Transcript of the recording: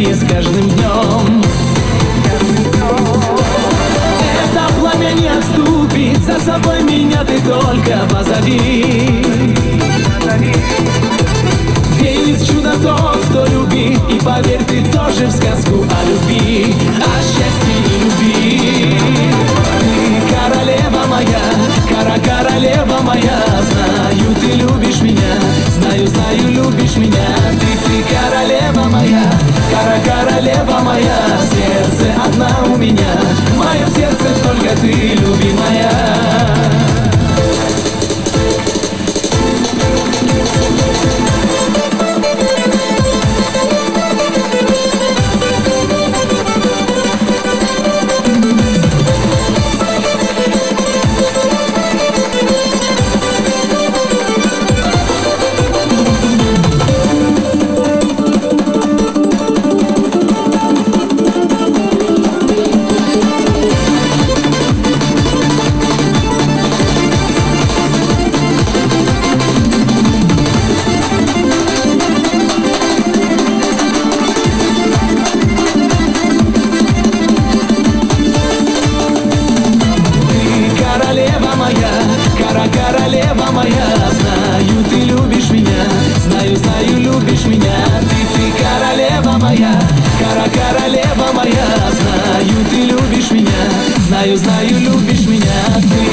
сильнее с каждым днем. Это пламя не отступит, за собой меня ты только позови. Верит в чудо тот, кто любит, и поверь, ты тоже в сказку о любви, о счастье и любви. Ты королева моя, королева моя, знаю, ты любишь меня, знаю, любишь меня. Ты королева моя, королева моя, в сердце одна у меня, в моем сердце только ты, любимая. Королева моя, знаю, ты любишь меня, знаю, любишь меня. Ты королева моя, королева моя, знаю, ты любишь меня, знаю, любишь меня. Ты